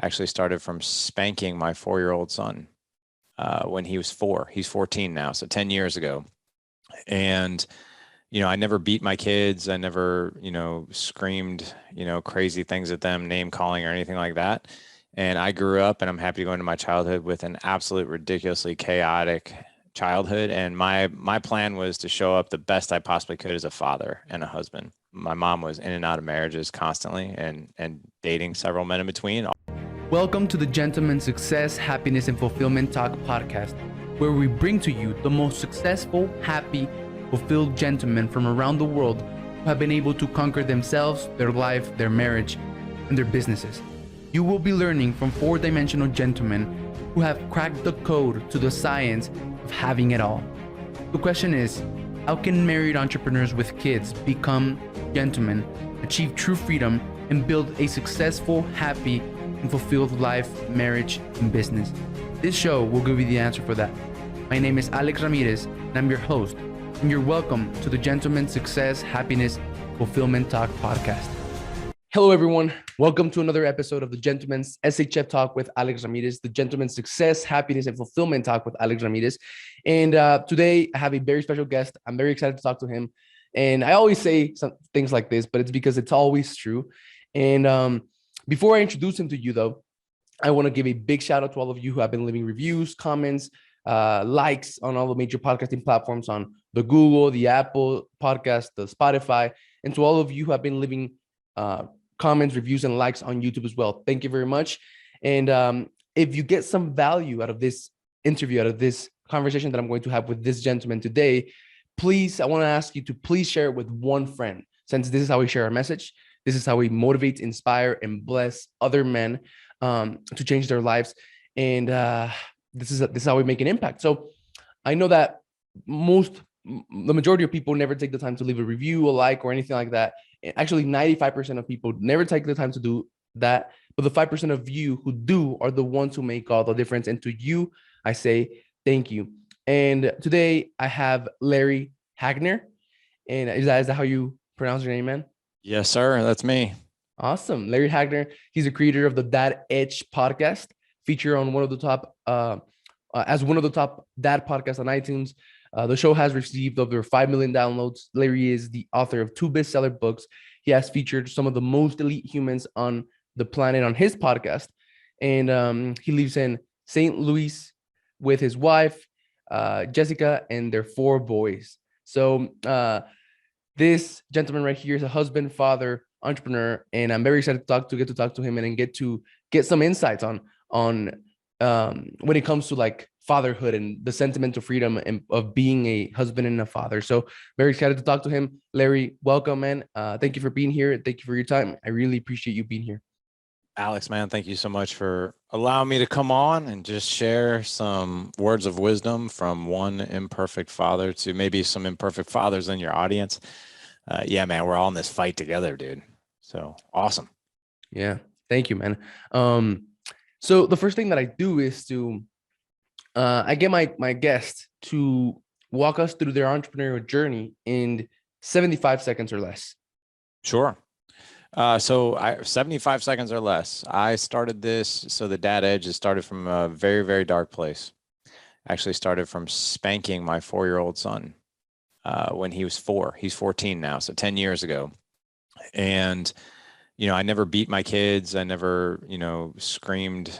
Actually started from spanking my 4-year-old son when he was 4. He's 14 now, so 10 years ago. And I never beat my kids. I never, screamed, crazy things at them, name calling or anything like that. And I grew up, and I'm happy to go into my childhood with an absolute ridiculously chaotic childhood. And my plan was to show up the best I possibly could as a father and a husband. My mom was in and out of marriages constantly and dating several men in between. Welcome to the Gentleman Success, Happiness, and Fulfillment Talk podcast, where we bring to you the most successful, happy, fulfilled gentlemen from around the world who have been able to conquer themselves, their life, their marriage, and their businesses. You will be learning from four-dimensional gentlemen who have cracked the code to the science of having it all. The question is, how can married entrepreneurs with kids become gentlemen, achieve true freedom, and build a successful, happy, and fulfilled life, marriage, and business? This show will give you the answer for that. My name is Alex Ramirez, and I'm your host, and you're welcome to the Gentleman Success, Happiness, Fulfillment Talk podcast. Hello, everyone. Welcome to another episode of the Gentleman's SHF Talk with Alex Ramirez, the Gentleman's Success, Happiness, and Fulfillment Talk with Alex Ramirez. And today I have a very special guest. I'm very excited to talk to him. And I always say some things like this, but it's because it's always true. And before I introduce him to you, though, I want to give a big shout out to all of you who have been leaving reviews, comments, likes on all the major podcasting platforms, on the Google, the Apple podcast, the Spotify, and to all of you who have been leaving comments, reviews, and likes on YouTube as well. Thank you very much. And if you get some value out of this interview, out of this conversation that I'm going to have with this gentleman today, please, I want to ask you to please share it with one friend, since this is how we share our message. This is how we motivate, inspire, and bless other men to change their lives. And this is how we make an impact. So I know that the majority of people never take the time to leave a review, a like, or anything like that. Actually, 95% of people never take the time to do that. But the 5% of you who do are the ones who make all the difference. And to you, I say thank you. And today I have Larry Hagner. And is that how you pronounce your name, man? Yes, sir. That's me. Awesome. Larry Hagner. He's a creator of the Dad Edge podcast, featured on one of the top, as one of the top dad podcasts on iTunes. The show has received over 5 million downloads. Larry is the author of 2 bestseller books. He has featured some of the most elite humans on the planet on his podcast. And he lives in St. Louis with his wife, Jessica, and their 4 boys. So this gentleman right here is a husband, father, entrepreneur, and I'm very excited to get to talk to him and get some insights on when it comes to like fatherhood and the sentimental freedom of being a husband and a father. So very excited to talk to him. Larry, welcome, man. Thank you for being here. Thank you for your time. I really appreciate you being here. Alex, man, thank you so much for allowing me to come on and just share some words of wisdom from one imperfect father to maybe some imperfect fathers in your audience. Yeah, man, we're all in this fight together, dude. So awesome. Yeah, thank you, man. So the first thing that I do is to I get my guest to walk us through their entrepreneurial journey in 75 seconds or less. Sure. 75 seconds or less. I started this. So the Dad Edge has started from a very, very dark place. Actually started from spanking my 4-year-old son when he was 4. He's 14 now, so 10 years ago. And I never beat my kids. I never, screamed,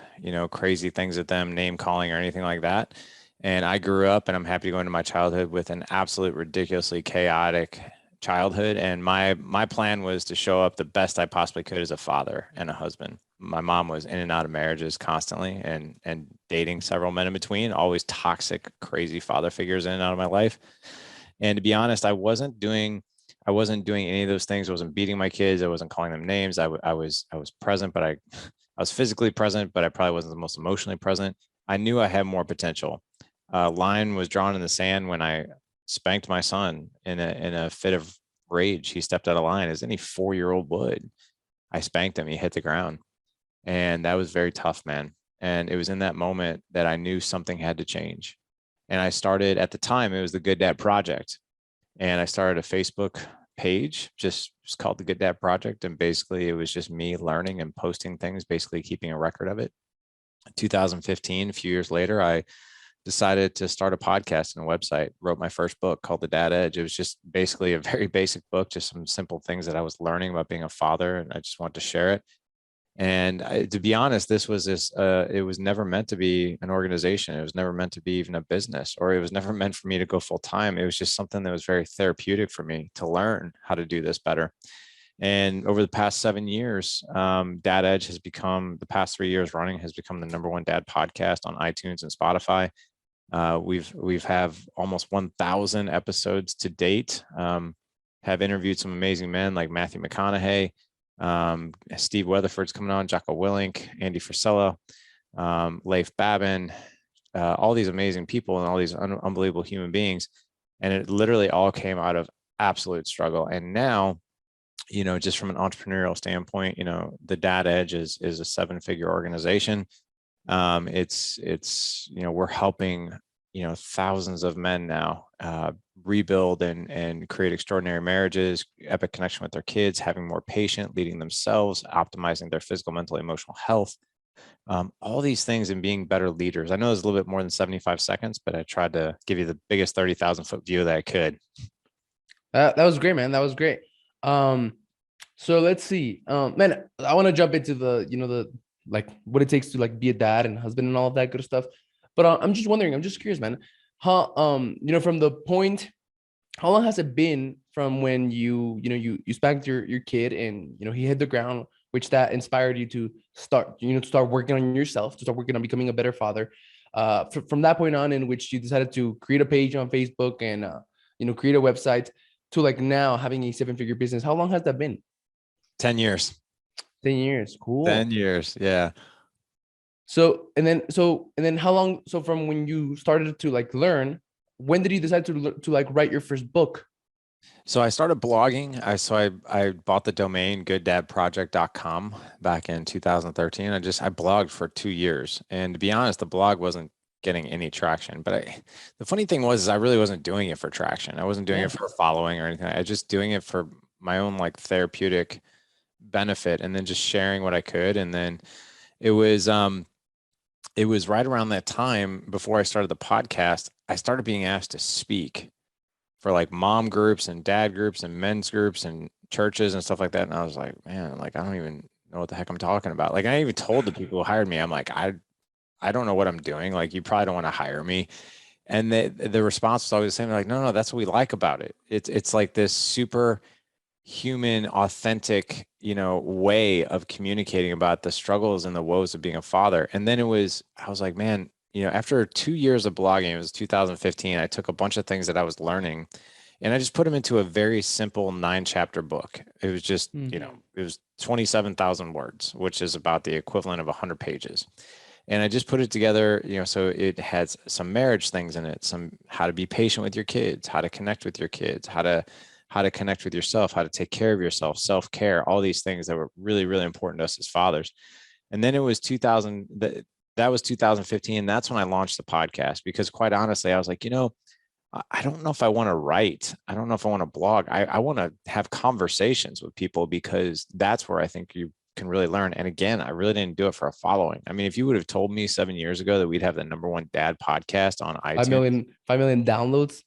crazy things at them, name calling or anything like that. And I grew up, and I'm happy to go into my childhood with an absolute ridiculously chaotic childhood. And my plan was to show up the best I possibly could as a father and a husband. My mom was in and out of marriages constantly and dating several men in between, always toxic, crazy father figures in and out of my life. And to be honest, I wasn't doing any of those things. I wasn't beating my kids. I wasn't calling them names. I was present, but I was physically present, but I probably wasn't the most emotionally present. I knew I had more potential. Line was drawn in the sand when I spanked my son in a fit of rage. He stepped out of line as any 4-year-old would. I spanked him. He hit the ground. And that was very tough, man. And it was in that moment that I knew something had to change. And I started, at the time, it was the Good Dad Project. And I started a Facebook page, just called the Good Dad Project. And basically it was just me learning and posting things, basically keeping a record of it. 2015, a few years later, I decided to start a podcast and a website, wrote my first book called The Dad Edge. It was just basically a very basic book, just some simple things that I was learning about being a father. And I just wanted to share it. And to be honest, it was never meant to be an organization. It was never meant to be even a business, or it was never meant for me to go full time. It was just something that was very therapeutic for me to learn how to do this better. And over the past 7 years, Dad Edge has become, the past 3 years running, has become the #1 dad podcast on iTunes and Spotify. We've have almost 1,000 episodes to date. Have interviewed some amazing men like Matthew McConaughey, Steve Weatherford's coming on, Jocko Willink, Andy Frisella, Leif Babin, all these amazing people and all these unbelievable human beings. And it literally all came out of absolute struggle. And now, just from an entrepreneurial standpoint, the Dad Edge is a 7-figure organization. It's we're helping thousands of men now rebuild and create extraordinary marriages, epic connection with their kids, having more patient, leading themselves, optimizing their physical, mental, emotional health, all these things, and being better leaders. I know it's a little bit more than 75 seconds, but I tried to give you the biggest 30,000 foot view that I could. That was great, man. That was great. So let's see, man, I want to jump into the like what it takes to like be a dad and husband and all of that good stuff. But I'm just wondering, I'm just curious, man, how, from the point, how long has it been from when you spanked your kid and, he hit the ground, which that inspired you to start, to start working on yourself, to start working on becoming a better father, from that point on, in which you decided to create a page on Facebook and, create a website, to like now having a 7-figure business? How long has that been? 10 years. 10 years. Cool. 10 years. Yeah. So and then how long, so from when you started to like learn, when did you decide to like write your first book? So I started blogging. I bought the domain gooddadproject.com back in 2013. I blogged for 2 years. And to be honest, the blog wasn't getting any traction. But the funny thing was, I really wasn't doing it for traction. I wasn't doing it for following or anything. I was just doing it for my own like therapeutic benefit, and then just sharing what I could. And then it was right around that time, before I started the podcast, I started being asked to speak for like mom groups and dad groups and men's groups and churches and stuff like that. And I was like, man, like, I don't even know what the heck I'm talking about. Like, I even told the people who hired me, I'm like, I don't know what I'm doing. Like, you probably don't want to hire me. And the response was always the same. Like, no, that's what we like about it. It's like this super human, authentic, way of communicating about the struggles and the woes of being a father. And then I was like, man, after 2 years of blogging, it was 2015, I took a bunch of things that I was learning and I just put them into a very simple 9-chapter book. It was just, it was 27,000 words, which is about the equivalent of 100 pages. And I just put it together, so it has some marriage things in it, some how to be patient with your kids, how to connect with your kids, how to connect with yourself, how to take care of yourself, self-care, all these things that were really, really important to us as fathers. And then it was 2000, that was 2015. That's when I launched the podcast, because quite honestly, I was like, I don't know if I want to write. I don't know if I want to blog. I want to have conversations with people, because that's where I think you can really learn. And again, I really didn't do it for a following. I mean, if you would have told me 7 years ago that we'd have the #1 dad podcast on iTunes, 5 million downloads.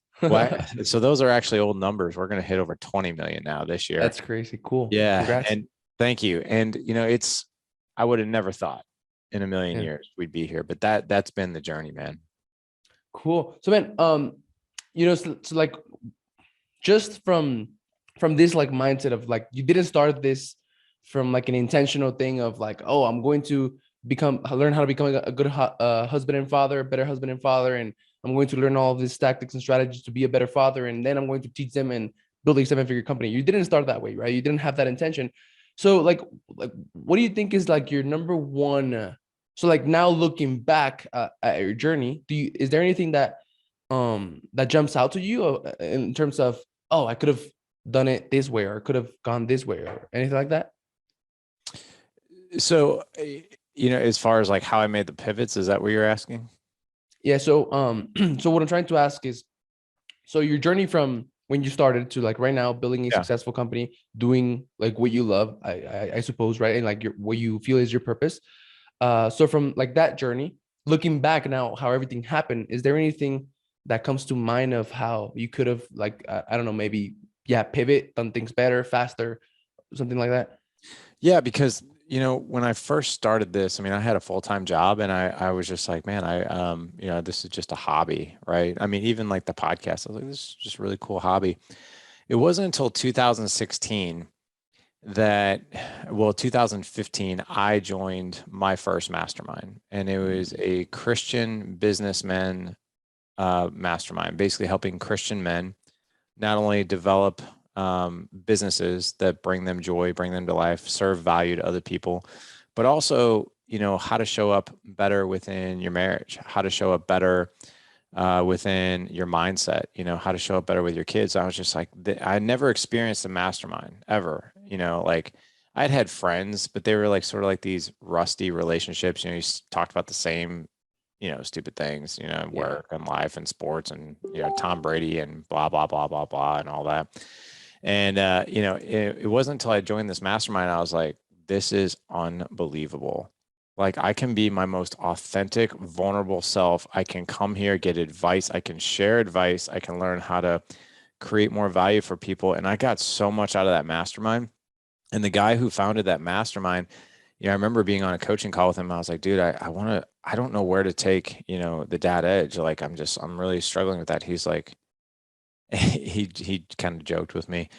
So those are actually old numbers. We're going to hit over 20 million now this year. That's crazy. Cool. Yeah. Congrats. And thank you. And, I would have never thought in a million years we'd be here, but that's been the journey, man. Cool. So, man, so like, just from this like mindset of like, you didn't start this from like an intentional thing of like, oh, I'm going to learn how to become a good husband and father, a better husband and father, and I'm going to learn all of these tactics and strategies to be a better father, and then I'm going to teach them and build a 7-figure company. You didn't start that way, right? You didn't have that intention. So like what do you think is like your #1? So like now looking back at your journey, is there anything that that jumps out to you in terms of, oh, I could have done it this way, or could have gone this way, or anything like that? So, as far as like how I made the pivots, is that what you're asking? Yeah. So, so what I'm trying to ask is, so your journey from when you started to like right now building a Yeah. successful company, doing like what you love, I suppose, right? And like what you feel is your purpose. So from like that journey, looking back now, how everything happened, is there anything that comes to mind of how you could have like, I don't know, maybe, yeah, pivot, done things better, faster, something like that? Yeah, because when I first started this, I mean, I had a full-time job and I was just like, man, this is just a hobby, right? I mean, even like the podcast, I was like, this is just a really cool hobby. It wasn't until 2016 that, well, 2015, I joined my first mastermind, and it was a Christian businessman mastermind, basically helping Christian men not only develop businesses that bring them joy, bring them to life, serve value to other people, but also, how to show up better within your marriage, how to show up better within your mindset, how to show up better with your kids. I was just like, I never experienced a mastermind ever, like I'd had friends, but they were like sort of like these rusty relationships. You talked about the same, stupid things, Yeah. work and life and sports and, Tom Brady and blah, blah, blah, blah, blah, and all that. And, it wasn't until I joined this mastermind, I was like, this is unbelievable. Like I can be my most authentic, vulnerable self. I can come here, get advice. I can share advice. I can learn how to create more value for people. And I got so much out of that mastermind. And the guy who founded that mastermind, I remember being on a coaching call with him. I was like, dude, I don't know where to take, the dad edge. Like, I'm really struggling with that. He's like, he kind of joked with me.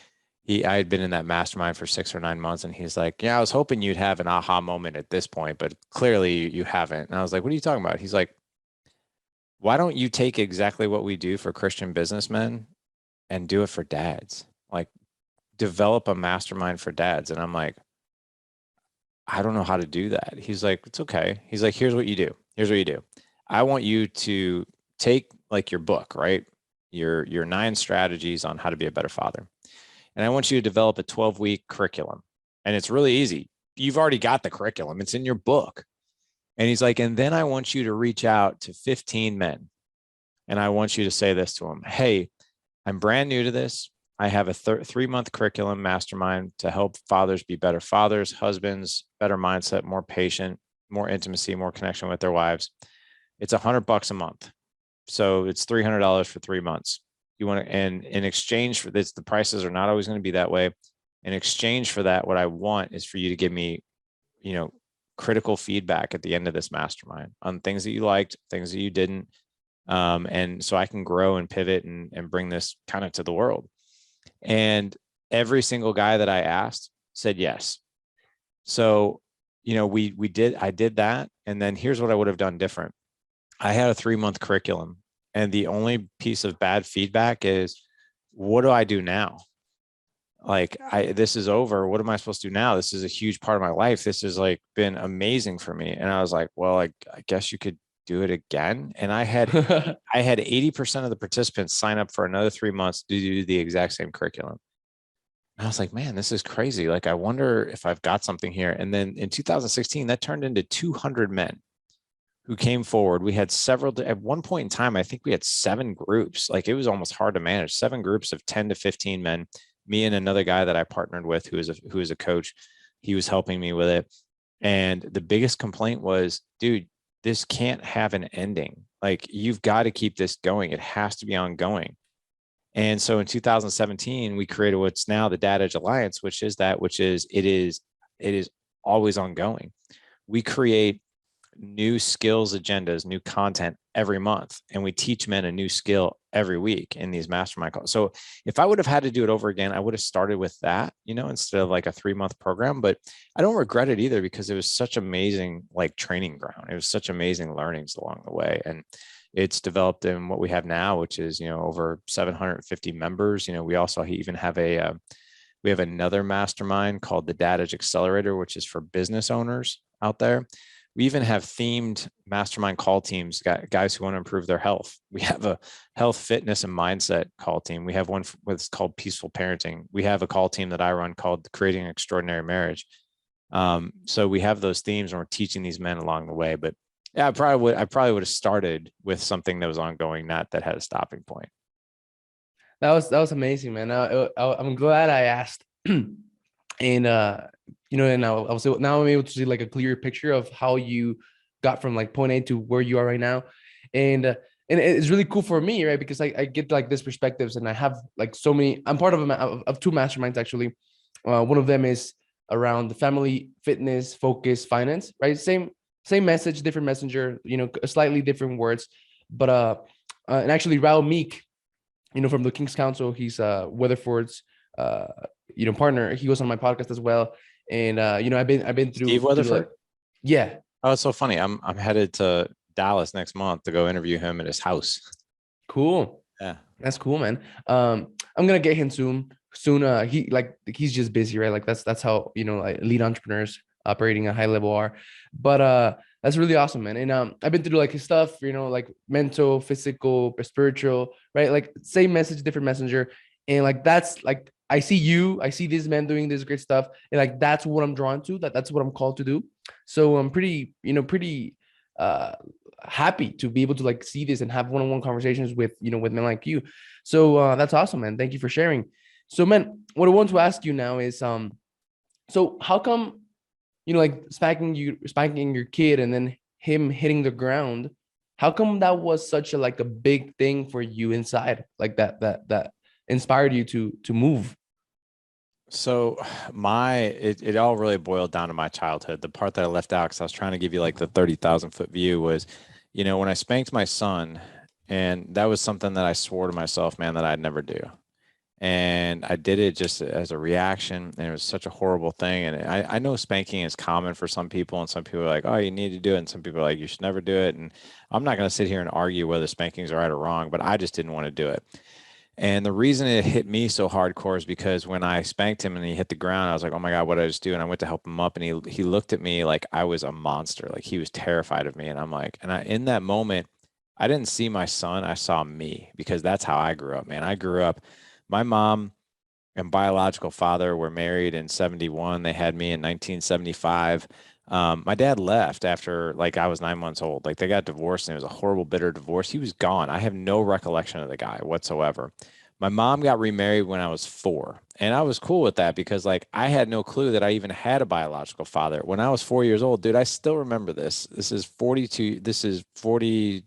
I had been in that mastermind for 6 or 9 months, and he's like, yeah, I was hoping you'd have an aha moment at this point, but clearly you haven't. And I was like, what are you talking about? He's like, why don't you take exactly what we do for Christian businessmen and do it for dads? Like, develop a mastermind for dads. And I'm like, I don't know how to do that. He's like, it's okay. He's like, here's what you do. Here's what you do. I want you to take like your book, right? Your 9 strategies on how to be a better father. And I want you to develop a 12-week curriculum. And it's really easy. You've already got the curriculum. It's in your book. And he's like, and then I want you to reach out to 15 men. And I want you to say this to them. Hey, I'm brand new to this. I have a 3-month curriculum mastermind to help fathers be better fathers, husbands, better mindset, more patient, more intimacy, more connection with their wives. It's $100 a month. So it's $300 for 3 months. You want to, and in exchange for this, the prices are not always going to be that way. In exchange for that, what I want is for you to give me, critical feedback at the end of this mastermind on things that you liked, things that you didn't. And so I can grow and pivot and bring this kind of to the world. And every single guy that I asked said yes. So, I did that. And then here's what I would have done different. I had a 3-month curriculum, and the only piece of bad feedback is, what do I do now? Like, this is over. What am I supposed to do now? This is a huge part of my life. This has like been amazing for me. And I was like, well, I guess you could do it again. And I had 80% of the participants sign up for another 3 months to do the exact same curriculum. And I was like, man, this is crazy. Like, I wonder if I've got something here. And then in 2016, that turned into 200 men who came forward. We had several, at one point in time, I think we had 7 groups. Like, it was almost hard to manage. 7 groups of 10 to 15 men, me and another guy that I partnered with who is a coach. He was helping me with it. And the biggest complaint was, dude, this can't have an ending. Like, you've got to keep this going. It has to be ongoing. And so in 2017, we created what's now the Dad Edge Alliance, which is it is always ongoing. We create new skills agendas, new content every month, and we teach men a new skill every week in these mastermind calls. So if I would have had to do it over again, I would have started with that, instead of like a 3-month program. But I don't regret it either, because it was such amazing like training ground. It was such amazing learnings along the way. And it's developed in what we have now, which is, over 750 members. We also even have we have another mastermind called the Dad Edge Accelerator, which is for business owners out there. We even have themed mastermind call teams, guys who want to improve their health. We have a health, fitness, and mindset call team. We have one what's called Peaceful Parenting. We have a call team that I run called Creating an Extraordinary Marriage. So we have those themes, and we're teaching these men along the way. But yeah, I probably would have started with something that was ongoing, not that had a stopping point. That was amazing, man. I'm glad I asked. And and I was now I'm able to see like a clear picture of how you got from like point A to where you are right now. And it's really cool for me, right? Because I get like this perspectives, and I have like so many. I'm part of of two masterminds actually. One of them is around the family, fitness, focus, finance, right? Same message, different messenger, slightly different words. But and actually Raul Meek, from the King's Council, he's Weatherford's uh partner. He was on my podcast as well. And I've been Steve through Weatherford. like, yeah. Oh, it's so funny. I'm headed to Dallas next month to go interview him at his house. Cool. Yeah. That's cool, man. I'm gonna get him soon. He's just busy, right? Like that's how like lead entrepreneurs operating at high level are. But that's really awesome, man. And I've been through like his stuff, like mental, physical, spiritual, right? Like same message, different messenger. And like that's like I see this man doing this great stuff, and like that's what I'm drawn to. That's what I'm called to do. So I'm pretty uh happy to be able to like see this and have one-on-one conversations with with men like you. So that's awesome, man. Thank you for sharing. So, man, what I want to ask you now is, so how come, like spanking your kid and then him hitting the ground? How come that was such a like a big thing for you inside, like that inspired you to move? So it all really boiled down to my childhood. The part that I left out, because I was trying to give you like the 30,000 foot view, was, when I spanked my son, and that was something that I swore to myself, man, that I'd never do. And I did it just as a reaction, and it was such a horrible thing. And I know spanking is common for some people, and some people are like, oh, you need to do it, and some people are like, you should never do it. And I'm not going to sit here and argue whether spanking's right or wrong, but I just didn't want to do it. And the reason it hit me so hardcore is because when I spanked him and he hit the ground, I was like, oh my God, what did I just do? And I went to help him up, and he looked at me like I was a monster. Like he was terrified of me. And I'm like, in that moment, I didn't see my son, I saw me, because that's how I grew up, man. I grew up, my mom and biological father were married in 71. They had me in 1975. My dad left after like I was 9 months old. Like they got divorced, and it was a horrible, bitter divorce. He was gone. I have no recollection of the guy whatsoever. My mom got remarried when I was 4, and I was cool with that because like I had no clue that I even had a biological father. When I was 4 years old, dude, I still remember this. This is 42. This is 40.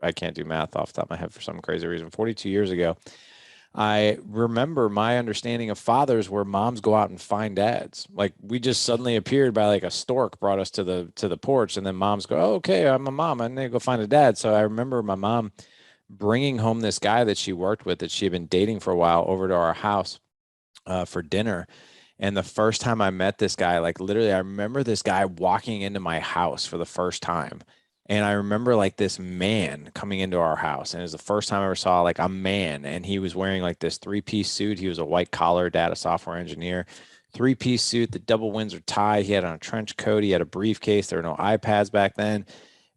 I can't do math off the top of my head for some crazy reason. 42 years ago. I remember my understanding of fathers where moms go out and find dads. Like we just suddenly appeared by like a stork brought us to the porch, and then moms go, oh, okay, I'm a mom. I need to go find a dad. So I remember my mom bringing home this guy that she worked with that she had been dating for a while over to our house for dinner. And the first time I met this guy, like literally, I remember this guy walking into my house for the first time. And I remember like this man coming into our house. And it was the first time I ever saw like a man. And he was wearing like this 3-piece suit. He was a white collar data software engineer, 3-piece suit, the double Windsor tie. He had on a trench coat. He had a briefcase. There were no iPads back then.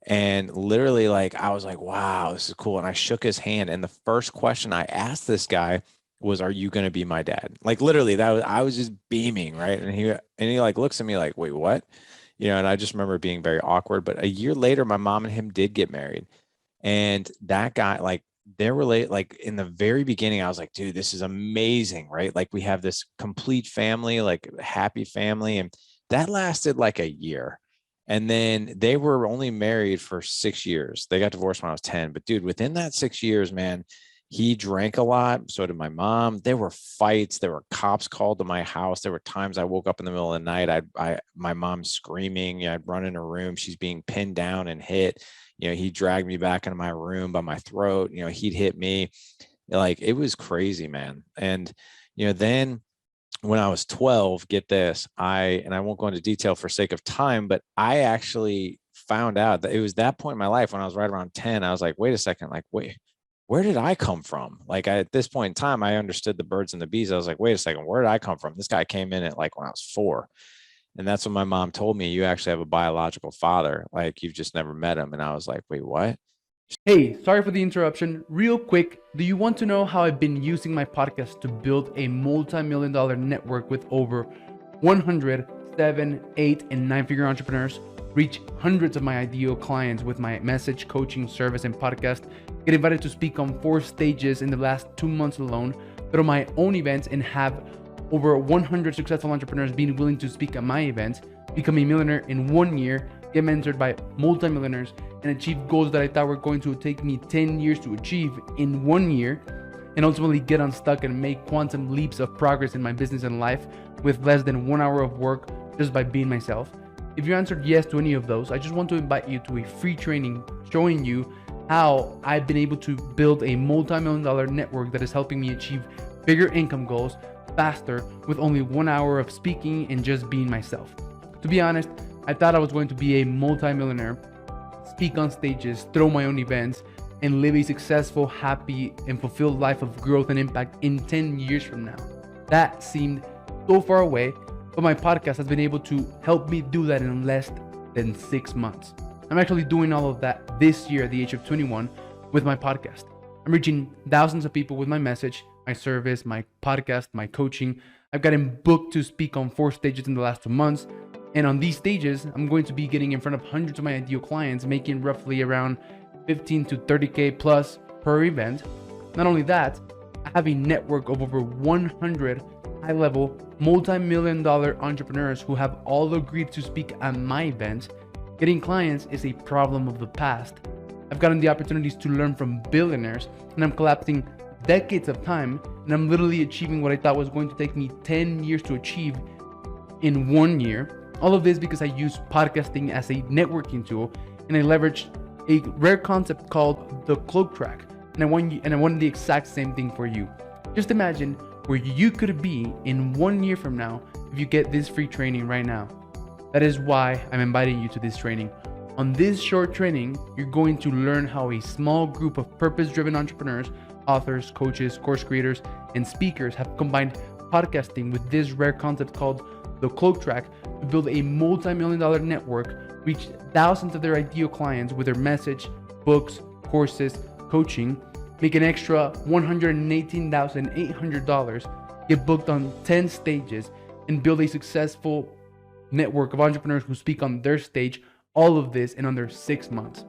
And literally, like, I was like, wow, this is cool. And I shook his hand. And the first question I asked this guy was, are you going to be my dad? Like, literally, I was just beaming, right? And he like looks at me like, wait, what? And I just remember being very awkward. But a year later, my mom and him did get married. And that guy, like, they're related. Like, in the very beginning, I was like, dude, this is amazing, right? Like, we have this complete family, like, happy family. And that lasted like a year. And then they were only married for 6 years. They got divorced when I was 10. But dude, within that 6 years, man, he drank a lot. So did my mom. There were fights. There were cops called to my house. There were times I woke up in the middle of the night. My mom's screaming. I'd run in her room. She's being pinned down and hit. He dragged me back into my room by my throat. He'd hit me. Like it was crazy, man. And then when I was 12, get this, and I won't go into detail for sake of time, but I actually found out that it was that point in my life when I was right around 10. I was like, wait a second, like, wait, where did I come from? Like at this point in time, I understood the birds and the bees. I was like, wait a second, where did I come from? This guy came in at like when I was 4. And that's when my mom told me, you actually have a biological father. Like you've just never met him. And I was like, wait, what? Hey, sorry for the interruption. Real quick, do you want to know how I've been using my podcast to build a multi-million-dollar network with over 100 7, 8, and 9-figure entrepreneurs? reach hundreds of my ideal clients with my message, coaching, service, and podcast, get invited to speak on 4 stages in the last 2 months alone, throw my own events, and have over 100 successful entrepreneurs being willing to speak at my events, become a millionaire in 1 year, get mentored by multimillionaires, and achieve goals that I thought were going to take me 10 years to achieve in 1 year, and ultimately get unstuck and make quantum leaps of progress in my business and life with less than 1 hour of work just by being myself. If you answered yes to any of those, I just want to invite you to a free training showing you how I've been able to build a multi-million-dollar network that is helping me achieve bigger income goals faster with only 1 hour of speaking and just being myself. To be honest, I thought I was going to be a multi-millionaire, speak on stages, throw my own events, and live a successful, happy, and fulfilled life of growth and impact in 10 years from now. That seemed so far away, but my podcast has been able to help me do that in less than 6 months. I'm actually doing all of that this year at the age of 21 with my podcast. I'm reaching thousands of people with my message, my service, my podcast, my coaching. I've gotten booked to speak on 4 stages in the last 2 months. And on these stages, I'm going to be getting in front of hundreds of my ideal clients, making roughly around 15 to 30K plus per event. Not only that, I have a network of over 100 high-level, multi-million-dollar entrepreneurs who have all agreed to speak at my events. Getting clients is a problem of the past. I've gotten the opportunities to learn from billionaires, and I'm collapsing decades of time, and I'm literally achieving what I thought was going to take me 10 years to achieve in 1 year. All of this because I use podcasting as a networking tool, and I leveraged a rare concept called the cloak track. And I want the exact same thing for you. Just imagine where you could be in 1 year from now if you get this free training right now. That is why I'm inviting you to this training. On this short training, you're going to learn how a small group of purpose-driven entrepreneurs, authors, coaches, course creators, and speakers have combined podcasting with this rare concept called the cloak track to build a multi-million-dollar network, reach thousands of their ideal clients with their message, books, courses, coaching, make an extra $118,800, get booked on 10 stages, and build a successful network of entrepreneurs who speak on their stage, all of this in under 6 months.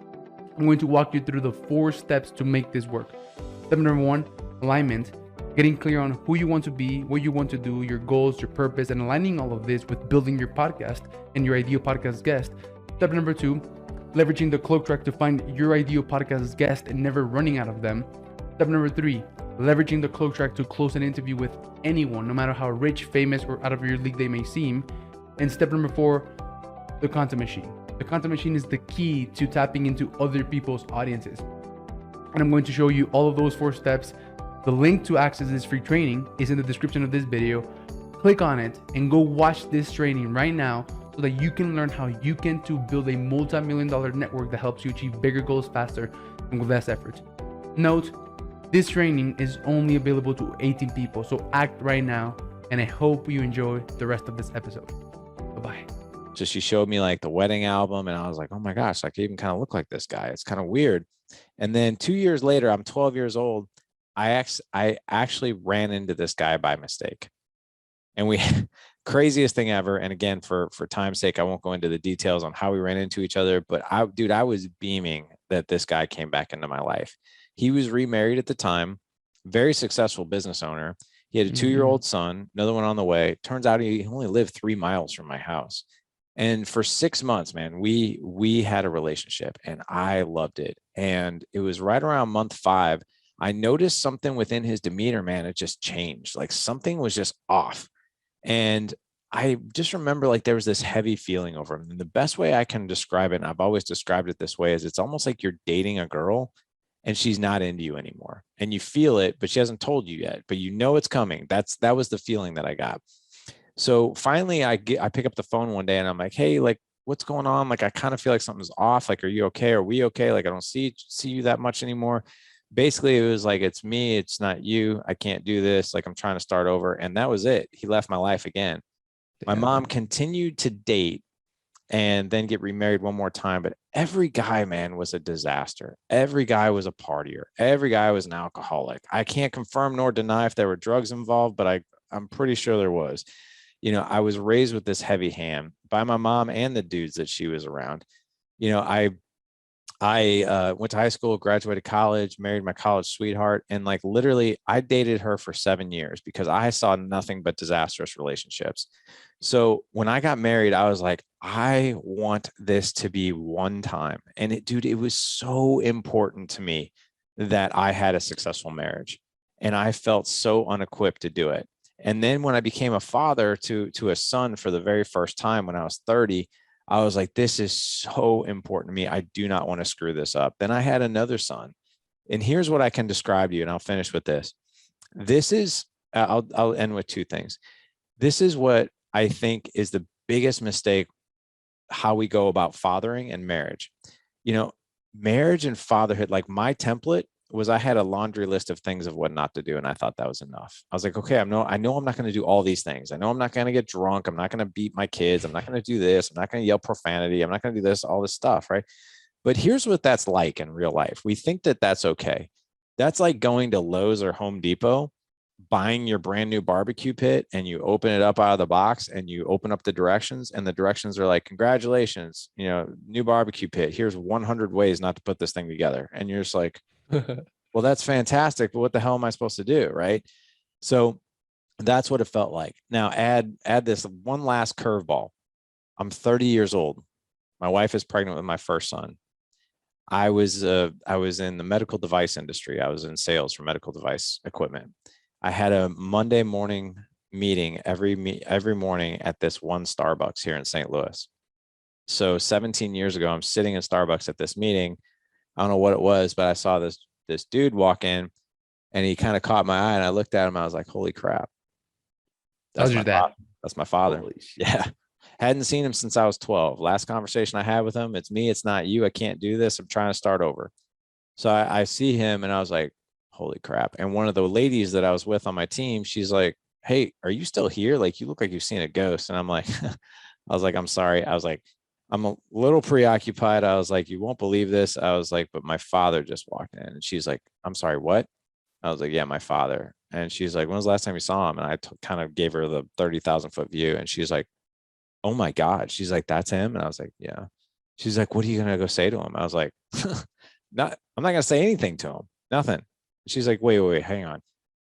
I'm going to walk you through the 4 steps to make this work. Step number 1, alignment. Getting clear on who you want to be, what you want to do, your goals, your purpose, and aligning all of this with building your podcast and your ideal podcast guest. Step number 2, leveraging the cloak track to find your ideal podcast guest and never running out of them. Step number 3, leveraging the cloak track to close an interview with anyone, no matter how rich, famous, or out of your league they may seem. And step number 4, the content machine. The content machine is the key to tapping into other people's audiences. And I'm going to show you all of those 4 steps. The link to access this free training is in the description of this video. Click on it and go watch this training right now so that you can learn how you can too build a multi-million-dollar network that helps you achieve bigger goals faster and with less effort. Note, this training is only available to 18 people, so act right now, and I hope you enjoy the rest of this episode. Bye-bye. So she showed me like the wedding album, and I was like, oh my gosh, I could even kind of look like this guy. It's kind of weird. And then 2 years later, I'm 12 years old. I actually ran into this guy by mistake, and we craziest thing ever. And again, for time's sake, I won't go into the details on how we ran into each other, but I was beaming that this guy came back into my life. He was remarried at the time, very successful business owner. He had a 2-year-old son, another one on the way. Turns out he only lived 3 miles from my house. And for 6 months, man, we had a relationship, and I loved it. And it was right around month 5, I noticed something within his demeanor, man. It just changed. Like something was just off. And I just remember like there was this heavy feeling over him. And the best way I can describe it, and I've always described it this way, is it's almost like you're dating a girl and she's not into you anymore. And you feel it, but she hasn't told you yet, but you know it's coming. That was the feeling that I got. So finally I pick up the phone one day and I'm like, hey, like, what's going on? Like, I kind of feel like something's off. Like, are you okay? Are we okay? Like, I don't see you that much anymore. Basically, it was like, it's me, it's not you. I can't do this. Like, I'm trying to start over. And that was it. He left my life again. My mom continued to date and then get remarried one more time. But every guy, man, was a disaster. Every guy was a partier. Every guy was an alcoholic. I can't confirm nor deny if there were drugs involved, but I'm pretty sure there was. I was raised with this heavy hand by my mom and the dudes that she was around. You know, I went to high school, graduated college, married my college sweetheart, and like literally, I dated her for 7 years because I saw nothing but disastrous relationships. So when I got married, I was like, I want this to be one time. And dude, it was so important to me that I had a successful marriage, and I felt so unequipped to do it. And then when I became a father to a son for the very first time when I was 30, I was like, this is so important to me. I do not want to screw this up. Then I had another son. And here's what I can describe to you, and I'll finish with this. This is, I'll end with two things. This is what I think is the biggest mistake, how we go about fathering and marriage. You know, marriage and fatherhood, like my template was I had a laundry list of things of what not to do. And I thought that was enough. I was like, okay, I know I'm not going to do all these things. I know I'm not going to get drunk. I'm not going to beat my kids. I'm not going to do this. I'm not going to yell profanity. I'm not going to do this, all this stuff. Right. But here's what that's like in real life. We think that that's okay. That's like going to Lowe's or Home Depot, buying your brand new barbecue pit, and you open it up out of the box and you open up the directions, and the directions are like, congratulations, new barbecue pit. Here's 100 ways not to put this thing together. And you're just like, well, that's fantastic, but what the hell am I supposed to do? Right. So that's what it felt like. Now add this one last curveball. I'm 30 years old. My wife is pregnant with my first son. I was in the medical device industry. I was in sales for medical device equipment. I had a Monday morning meeting every morning at this one Starbucks here in St. Louis. So 17 years ago, I'm sitting in Starbucks at this meeting. I don't know what it was, but I saw this dude walk in, and he kind of caught my eye, and I looked at him. I was like, holy crap. How's That's my your dad? father. That's my father. Holy shit. Yeah. Hadn't seen him since I was 12. Last conversation I had with him, it's me, it's not you. I can't do this. I'm trying to start over. So I see him, and I was like, holy crap. And one of the ladies that I was with on my team, she's like, hey, are you still here? Like, you look like you've seen a ghost. And I'm like, I was like, I'm sorry. I was like, I'm a little preoccupied. I was like, you won't believe this. I was like, but my father just walked in. And she's like, I'm sorry, what? I was like, yeah, my father. And she's like, when was the last time you saw him? And I kind of gave her the 30,000-foot view. And she's like, oh my God. She's like, that's him. And I was like, yeah. She's like, what are you going to go say to him? I was like, I'm not going to say anything to him. Nothing. She's like, wait, hang on.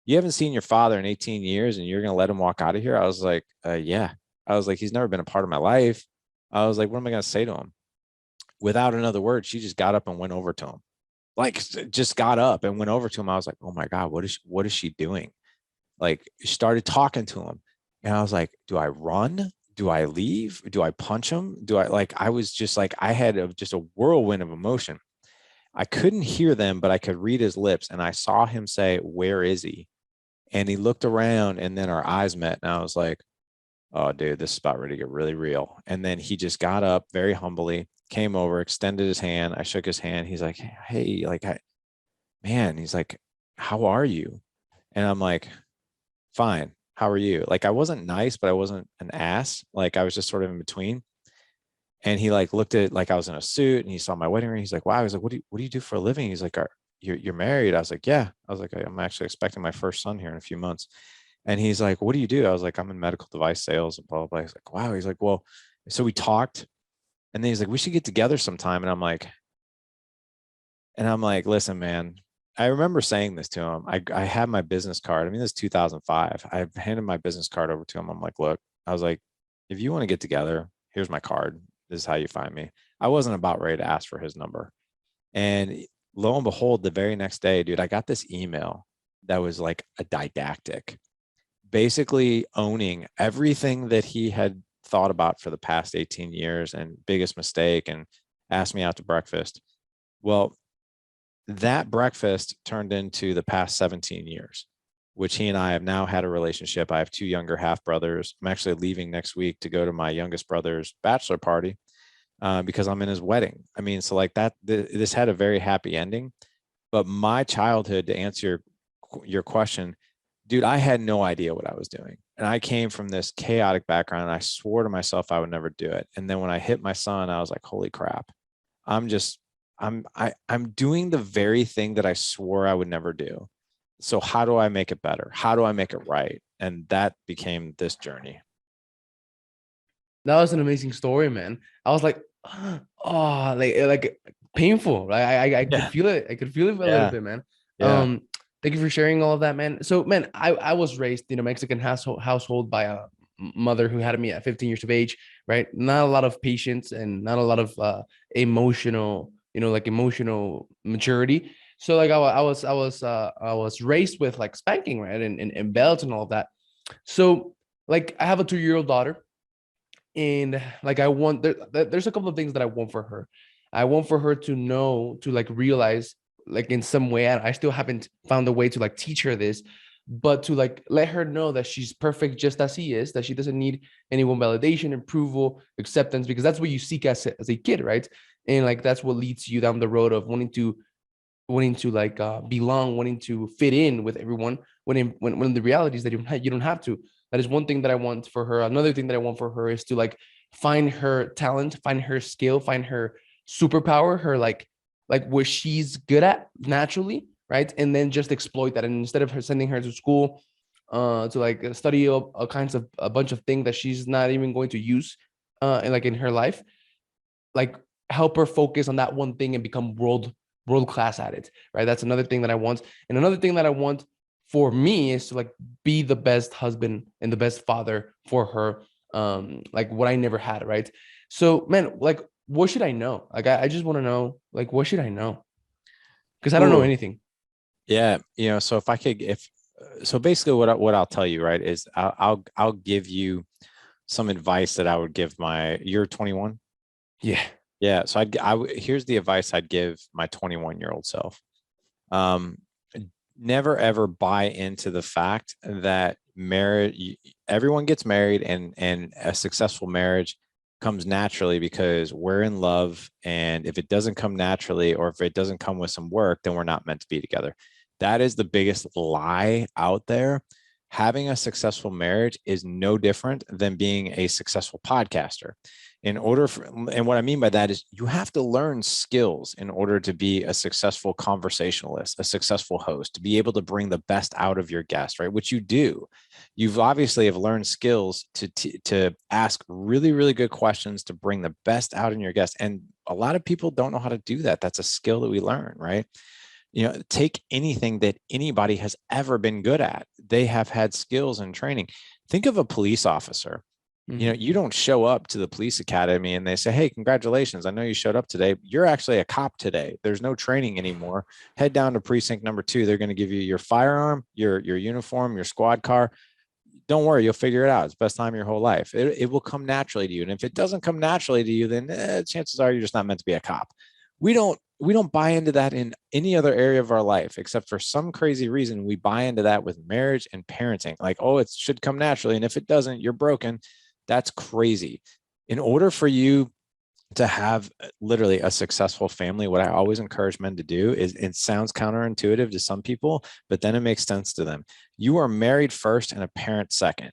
You haven't seen your father in 18 years and you're going to let him walk out of here? I was like, yeah. I was like, he's never been a part of my life. I was like, what am I going to say to him? Without another word, she just got up and went over to him. Like, just got up and went over to him. I was like, oh my God, what is she doing? Like, started talking to him. And I was like, do I run? Do I leave? Do I punch him? I was just like, I had just a whirlwind of emotion. I couldn't hear them, but I could read his lips. And I saw him say, where is he? And he looked around, and then our eyes met. And I was like, oh, dude, this is about ready to get really real. And then he just got up very humbly, came over, extended his hand. I shook his hand. He's like, hey, man, he's like, how are you? And I'm like, fine. How are you? Like, I wasn't nice, but I wasn't an ass. Like, I was just sort of in between. And he like looked at, like, I was in a suit, and he saw my wedding ring. He's like, wow. He's like, what do you do for a living? He's like, you're married? I was like, yeah. I was like, I'm actually expecting my first son here in a few months. And he's like, what do you do? I was like, I'm in medical device sales and blah, blah, blah. He's like, wow. He's like, well, so we talked, and then he's like, we should get together sometime. And I'm like, listen, man, I remember saying this to him. I had my business card. I mean, this is 2005. I handed my business card over to him. I'm like, look, I was like, if you want to get together, here's my card. This is how you find me. I wasn't about ready to ask for his number. And lo and behold, the very next day, dude, I got this email that was like a didactic, basically owning everything that he had thought about for the past 18 years and biggest mistake, and asked me out to breakfast. Well, that breakfast turned into the past 17 years, which he and I have now had a relationship. I have two younger half brothers. I'm actually leaving next week to go to my youngest brother's bachelor party because I'm in his wedding. I mean, so like that, this had a very happy ending. But my childhood, to answer your question, dude, I had no idea what I was doing. And I came from this chaotic background, and I swore to myself I would never do it. And then when I hit my son, I was like, holy crap, I'm doing the very thing that I swore I would never do. So how do I make it better? How do I make it right? And that became this journey. That was an amazing story, man. I was like, oh, like painful. Right? I could Yeah. feel it. I could feel it a little Yeah. bit, man. Yeah. Thank you for sharing all of that, man. So, man, I was raised in a Mexican household by a mother who had me at 15 years of age, right? Not a lot of patience and not a lot of emotional, like emotional maturity. So, like, I was raised with like spanking, right, and belts and all of that. So, like, I have a 2 year old daughter, and like there's a couple of things that I want for her. I want for her to know, to like realize, like in some way, and I still haven't found a way to like teach her this, but to like let her know that she's perfect just as she is, that she doesn't need anyone validation, approval, acceptance, because that's what you seek as a kid, right? And like that's what leads you down the road of wanting to like belong, wanting to fit in with everyone. When the reality is that you don't have to. That is one thing that I want for her. Another thing that I want for her is to like find her talent, find her skill, find her superpower, her like what she's good at naturally, right? And then just exploit that. And instead of her sending her to school to like study all kinds of a bunch of things that she's not even going to use in her life, like help her focus on that one thing and become world class at it, right? That's another thing that I want. And another thing that I want for me is to like be the best husband and the best father for her, like what I never had, right? So, man, like what should I know? Like I just want to know, like, what should I know? Because I don't know Ooh. anything. Yeah. So if I could, if so, basically, what I'll tell you, right, is I'll give you some advice that I would give you're 21. Yeah. Yeah. So here's the advice I'd give my 21-year-old self. Um, Never ever buy into the fact that marriage, everyone gets married, and a successful marriage comes naturally because we're in love. And if it doesn't come naturally, or if it doesn't come with some work, then we're not meant to be together. That is the biggest lie out there. Having a successful marriage is no different than being a successful podcaster. And what I mean by that is you have to learn skills in order to be a successful conversationalist, a successful host, to be able to bring the best out of your guest, right? Which you do. You've obviously have learned skills to ask really, really good questions to bring the best out in your guest. And a lot of people don't know how to do that. That's a skill that we learn, right? Take anything that anybody has ever been good at. They have had skills and training. Think of a police officer. Mm-hmm. You don't show up to the police academy and they say, "Hey, congratulations, I know you showed up today. You're actually a cop today. There's no training anymore. Head down to precinct number 2. They're going to give you your firearm, your uniform, your squad car. Don't worry, you'll figure it out. It's the best time of your whole life. It will come naturally to you. And if it doesn't come naturally to you, then chances are you're just not meant to be a cop." We don't buy into that in any other area of our life, except for some crazy reason we buy into that with marriage and parenting. Like, oh, it should come naturally, and if it doesn't, you're broken. That's crazy. In order for you to have literally a successful family, what I always encourage men to do is, it sounds counterintuitive to some people, but then it makes sense to them. You are married first and a parent second.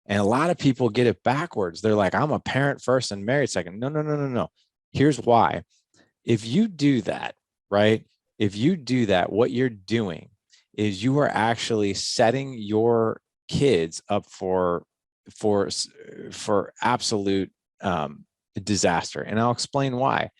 And a lot of people get it backwards. They're like, I'm a parent first and married second. No, no, no, no, no. Here's why. If you do that, right? If you do that, what you're doing is you are actually setting your kids up for for absolute disaster. And I'll explain why.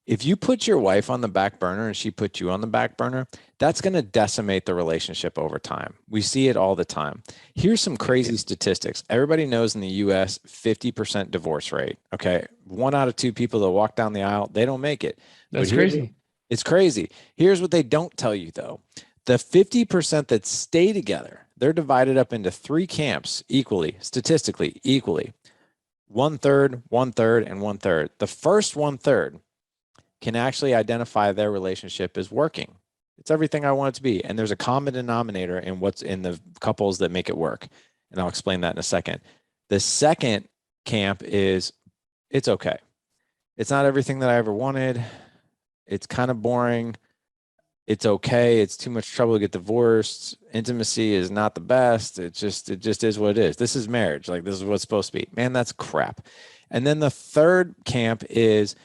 If you put your wife on the back burner and she put you on the back burner, that's going to decimate the relationship over time. We see it all the time. Here's some crazy statistics. Everybody knows in the US, 50% divorce rate. Okay. 1 out of 2 people that walk down the aisle, they don't make it. But That's crazy. it's crazy. Here's what they don't tell you, though. The 50% that stay together, they're divided up into 3 camps equally, statistically equally. 1/3, 1/3, and 1/3. The first 1/3 can actually identify their relationship as working. It's everything I want it to be. And there's a common denominator in what's in the couples that make it work. And I'll explain that in a second. The second camp is, it's okay. It's not everything that I ever wanted. It's kind of boring. It's okay. It's too much trouble to get divorced. Intimacy is not the best. It just is what it is. This is marriage. Like, this is what's supposed to be. Man, that's crap. And then the third camp is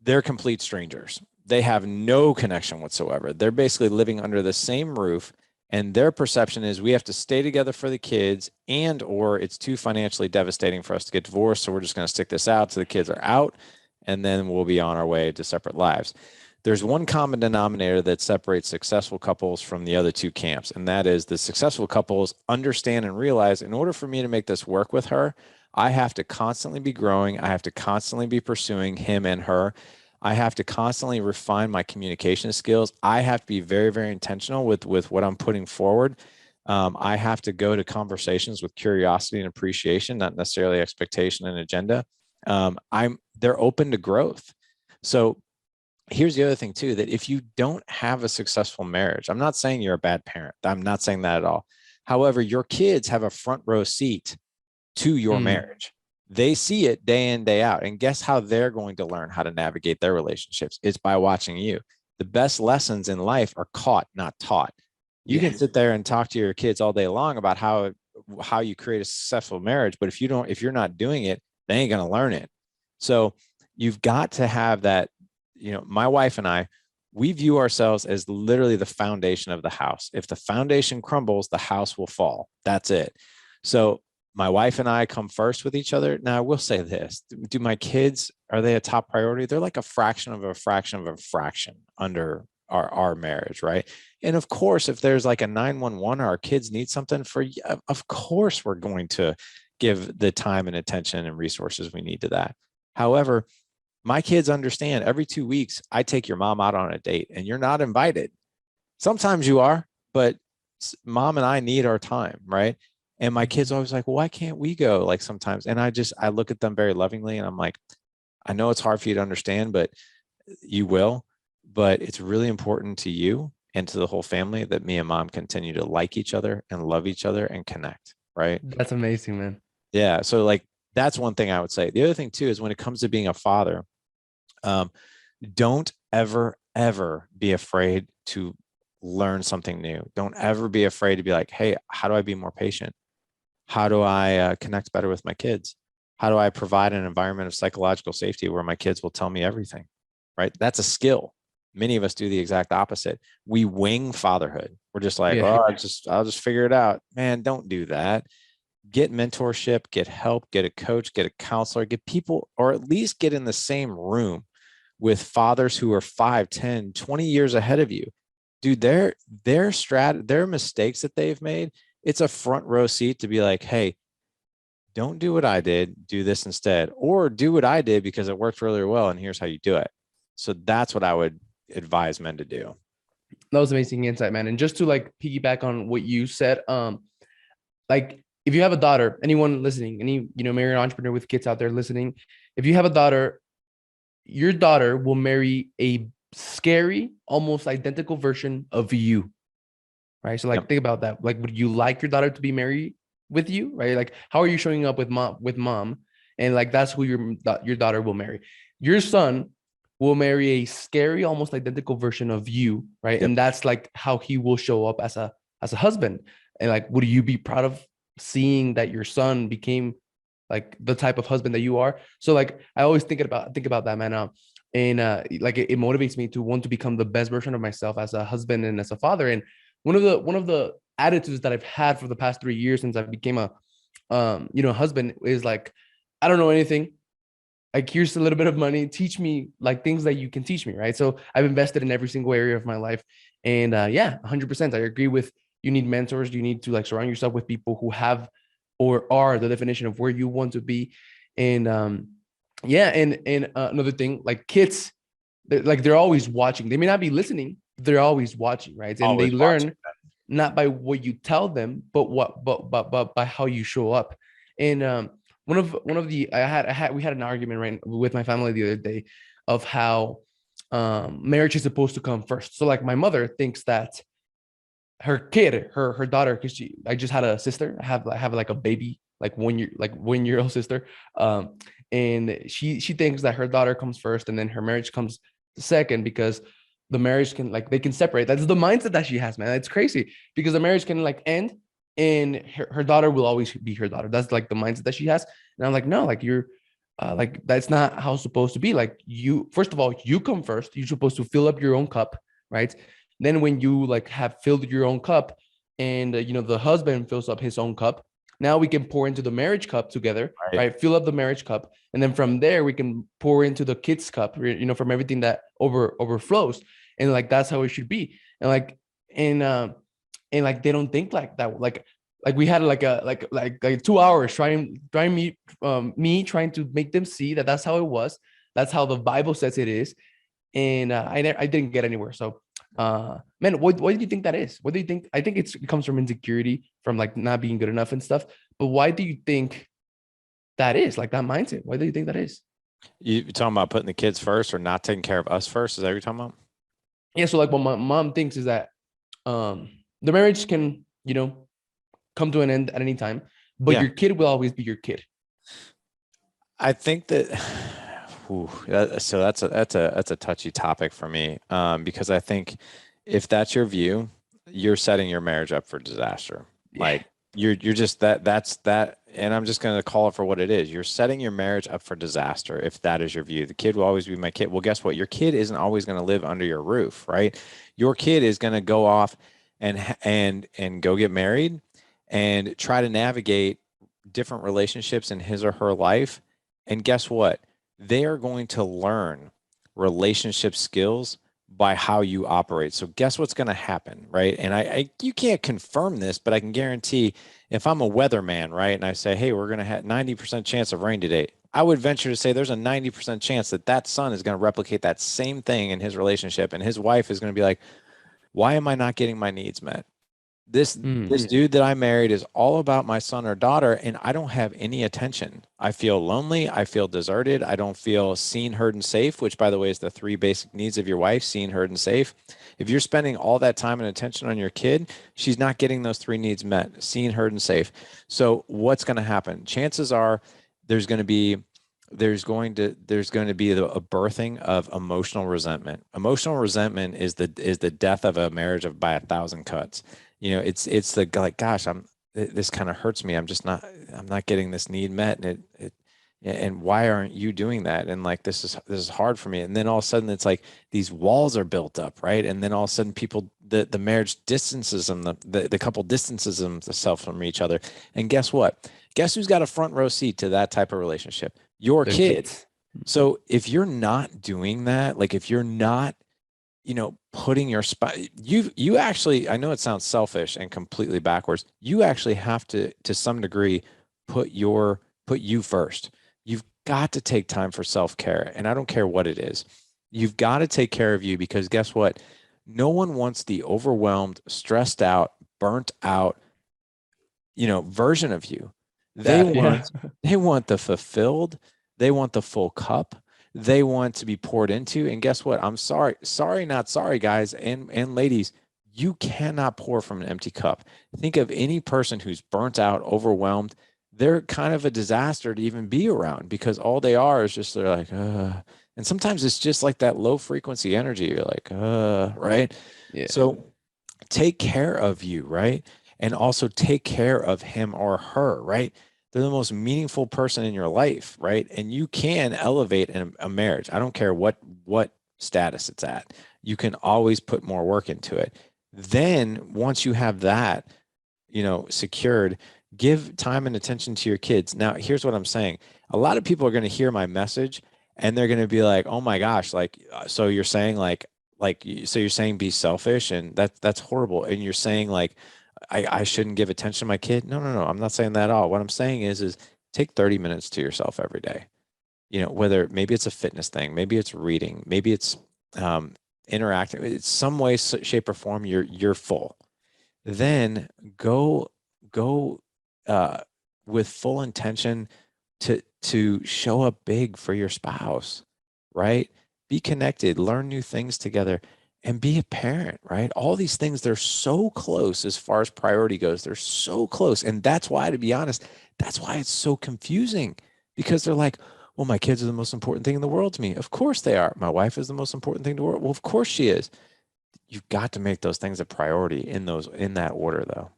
they're complete strangers. They have no connection whatsoever. They're basically living under the same roof, And their perception is we have to stay together for the kids, and or it's too financially devastating for us to get divorced. So we're just going to stick this out till the kids are out, and then we'll be on our way to separate lives. There's one common denominator that separates successful couples from the other two camps, and that is the successful couples understand and realize, in order for me to make this work with her, I have to constantly be growing. I have to constantly be pursuing him and her. I have to constantly refine my communication skills. I have to be very, very intentional with what I'm putting forward. I have to go to conversations with curiosity and appreciation, not necessarily expectation and agenda. They're open to growth. So here's the other thing too, that if you don't have a successful marriage, I'm not saying you're a bad parent. I'm not saying that at all. However, your kids have a front row seat to your marriage. They see it day in, day out. And guess how they're going to learn how to navigate their relationships? It's by watching you. The best lessons in life are caught, not taught. You can sit there and talk to your kids all day long about how you create a successful marriage, but if you're not doing it, they ain't going to learn it. So you've got to have that. My wife and I, we view ourselves as literally the foundation of the house. If the foundation crumbles, the house will fall. That's it. So my wife and I come first with each other. Now, I will say this. Do my kids, are they a top priority? They're like a fraction of a fraction of a fraction under our marriage, right? And of course, if there's like a 911 or our kids need something of course, we're going to give the time and attention and resources we need to that. However, my kids understand every 2 weeks, I take your mom out on a date and you're not invited. Sometimes you are, but mom and I need our time, right? And my kids always like, well, why can't we go? Like sometimes, and I look at them very lovingly and I'm like, I know it's hard for you to understand, but you will. But it's really important to you and to the whole family that me and mom continue to like each other and love each other and connect, right? That's amazing, man. Yeah. So like, that's one thing I would say. The other thing too is when it comes to being a father, don't ever be afraid to learn something new. Don't ever be afraid to be like, hey, how do I be more patient? How do I connect better with my kids? How do I provide an environment of psychological safety where my kids will tell me everything, right? That's a skill. Many of us do the exact opposite. We wing fatherhood. We're just like, oh, I'll just figure it out. Man, don't do that. Get mentorship, get help, get a coach, get a counselor, get people, or at least get in the same room with fathers who are 5, 10, 20 years ahead of you. Dude, their mistakes that they've made, it's a front row seat to be like, hey, don't do what I did, do this instead, or do what I did because it worked really well and here's how you do it. So that's what I would advise men to do. That was amazing insight, man. And just to like piggyback on what you said, like if you have a daughter, anyone listening, any, married entrepreneur with kids out there listening, if you have a daughter, your daughter will marry a scary, almost identical version of you. Right. So like, think about that. Like, would you like your daughter to be married with you? Right. Like, how are you showing up with mom? And like, that's who your daughter will marry. Your son will marry a scary, almost identical version of you. Right. Yep. And that's like how he will show up as a husband. And like, would you be proud of seeing that your son became like the type of husband that you are? So like, I always think about that, man. And like, it motivates me to want to become the best version of myself as a husband and as a father. And one of the attitudes that I've had for the past 3 years since I became a husband is like, I don't know anything. Like, here's a little bit of money. Teach me like things that you can teach me, right? So I've invested in every single area of my life. And 100%. I agree with, you need mentors. You need to like surround yourself with people who have or are the definition of where you want to be. And another thing, like kids, they're always watching. They may not be listening, they're always watching, right? And always they learn not by what you tell them, but by how you show up. And we had an argument right with my family the other day of how marriage is supposed to come first. So like my mother thinks that her kid, her daughter, because I just had a sister. I have like a baby, like 1 year old sister. And she thinks that her daughter comes first and then her marriage comes second, because the marriage can they can separate. That's the mindset that she has, man. It's crazy because the marriage can end and her daughter will always be her daughter. That's like the mindset that she has. And I'm like, no, like you're that's not how it's supposed to be. Like, you, first of all, you come first. You're supposed to fill up your own cup, right? Then when you have filled your own cup, and the husband fills up his own cup. Now we can pour into the marriage cup together, Right. right? Fill up the marriage cup, and then from there we can pour into the kids cup, from everything that overflows, and like that's how it should be. And like and like they don't think like that. Like we had like 2 hours trying me trying to make them see that that's how it was. That's how the Bible says it is, and I didn't get anywhere. So, man, what do you think that is? What do you think? I think it comes from insecurity, from like not being good enough and stuff. But why do you think that is, like, that mindset? Why do you think that is? You talking about putting the kids first or not taking care of us first? Is that what you're talking about? Yeah. So like what my mom thinks is that um the marriage can come to an end at any time, but Yeah. your kid will always be your kid. I think that, so that's a touchy topic for me, because I think if that's your view, you're setting your marriage up for disaster. Yeah. Like you're just that's that, and I'm just going to call it for what it is. You're setting your marriage up for disaster if that is your view. The kid will always be my kid. Well, guess what? Your kid isn't always going to live under your roof, right? Your kid is going to go off and go get married and try to navigate different relationships in his or her life. And guess what? They are going to learn relationship skills by how you operate. So guess what's going to happen, right? And you can't confirm this, but I can guarantee if I'm a weatherman, right, and I say, hey, we're going to have 90% chance of rain today, I would venture to say there's a 90% chance that that son is going to replicate that same thing in his relationship, and his wife is going to be like, why am I not getting my needs met? This dude that I married is all about my son or daughter, and I don't have any attention. I feel lonely. I feel deserted. I don't feel seen, heard, and safe, which, by the way, is the three basic needs of your wife: seen, heard, and safe. If you're spending all that time and attention on your kid, she's not getting those three needs met: seen, heard, and safe. So what's going to happen? Chances are there's going to be a birthing of emotional resentment. Emotional resentment is the death of a marriage by 1,000 cuts. It's the like, gosh, this kind of hurts me. I'm not getting this need met, and why aren't you doing that? And like, this is hard for me. And then all of a sudden it's like these walls are built up, right? And then all of a sudden the marriage distances them, the couple distances themselves from each other. And guess what? Guess who's got a front row seat to that type of relationship? Your Their kid. kids. So if you're not doing that, like if you're not, putting your spouse, you actually, I know it sounds selfish and completely backwards. You actually have to some degree, put you first. You've got to take time for self-care. And I don't care what it is. You've got to take care of you, because guess what? No one wants the overwhelmed, stressed out, burnt out, version of you. They That, yeah. want they want the fulfilled, they want the full cup, they want to be poured into. And guess what? I'm sorry, not sorry, guys and ladies. You cannot pour from an empty cup. Think of any person who's burnt out, overwhelmed. They're kind of a disaster to even be around, because all they are is just, they're like, and sometimes it's just like that low frequency energy. You're like, right? Yeah. So take care of you, right? And also take care of him or her, right? They're the most meaningful person in your life, right? And you can elevate a marriage. I don't care what status it's at. You can always put more work into it. Then once you have that, secured, give time and attention to your kids. Now, here's what I'm saying. A lot of people are going to hear my message and they're going to be like, "Oh my gosh, like, so you're saying so you're saying be selfish, and that's horrible. And you're saying like, I shouldn't give attention to my kid." No, no, no. I'm not saying that at all. What I'm saying is take 30 minutes to yourself every day. Whether maybe it's a fitness thing, maybe it's reading, maybe it's interacting. It's some way, shape, or form. You're full. Then go with full intention to show up big for your spouse, right? Be connected, learn new things together, and be a parent, right? All these things, they're so close as far as priority goes. They're so close. And that's why, to be honest, that's why it's so confusing, because they're like, well, my kids are the most important thing in the world to me. Of course they are. My wife is the most important thing in the world. Well, of course she is. You've got to make those things a priority in that order, though.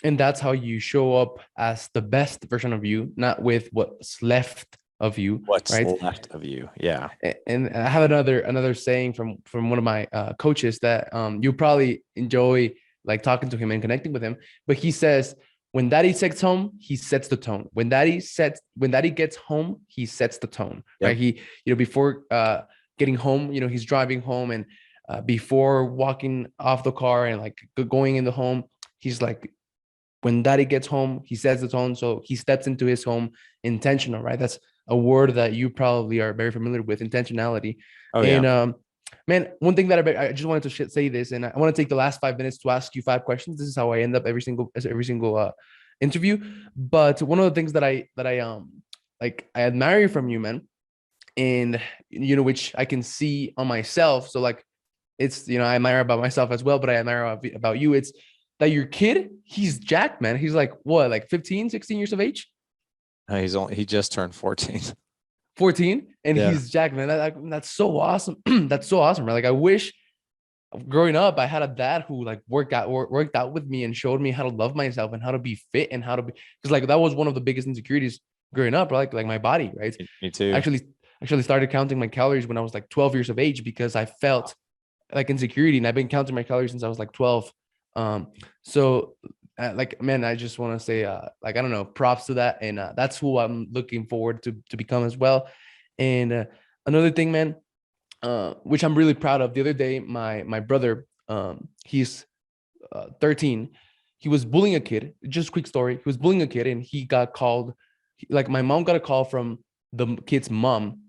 And that's how you show up as the best version of you, not with what's left of you, What's right? left of you. Yeah. And I have another saying from one of my coaches that you probably enjoy like talking to him and connecting with him. But he says, when daddy gets home, he sets the tone. When daddy gets home, he sets the tone, Yep. right? He, before getting home, he's driving home, and before walking off the car and like going in the home, he's like, when daddy gets home, he sets the tone. So he steps into his home intentional, right? That's a word that you probably are very familiar with, intentionality. Oh yeah. And man, one thing that I just wanted to say this, and I want to take the last 5 minutes to ask you 5 questions. This is how I end up every single interview. But one of the things that I like I admire from you, man, and which I can see on myself. So like, it's I admire about myself as well, but I admire about you. It's that your kid, he's jacked, man. He's like what, like 15, 16 years of age? He just turned 14. 14, and Yeah. he's jacked, man. That's so awesome. That's so awesome, right? Like I wish growing up I had a dad who like worked out with me and showed me how to love myself and how to be fit and how to be, because like that was one of the biggest insecurities growing up, right? Like my body, right? Me too. Actually started counting my calories when I was like 12 years of age because I felt like insecurity, and I've been counting my calories since I was like 12. So like, man, I just want to say like, I don't know, props to that. And that's who I'm looking forward to become as well. And another thing, man, which I'm really proud of, the other day my brother, he's 13, he was bullying a kid. Just a quick story, he was bullying a kid and he got called, like my mom got a call from the kid's mom,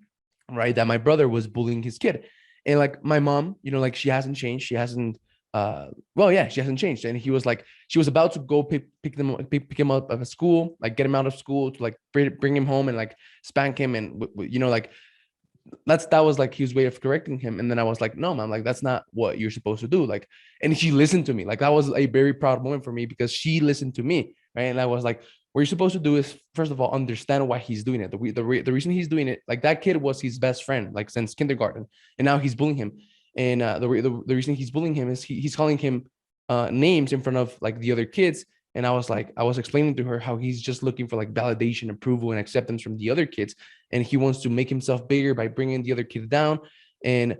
right, that my brother was bullying his kid. And like my mom, like she hasn't changed, she hasn't she hasn't changed. And he was like, she was about to go pick him up at school, like get him out of school to like bring him home and like spank him, and like that was like his way of correcting him. And then I was like, no, mom, like that's not what you're supposed to do. Like, and she listened to me. Like that was a very proud moment for me because she listened to me, right? And I was like, what you're supposed to do is, first of all, understand why he's doing it. The reason he's doing it, like that kid was his best friend, like since kindergarten, and now he's bullying him. And the reason he's bullying him is he's calling him names in front of like the other kids. And I was explaining to her how he's just looking for like validation, approval, and acceptance from the other kids, and he wants to make himself bigger by bringing the other kids down. And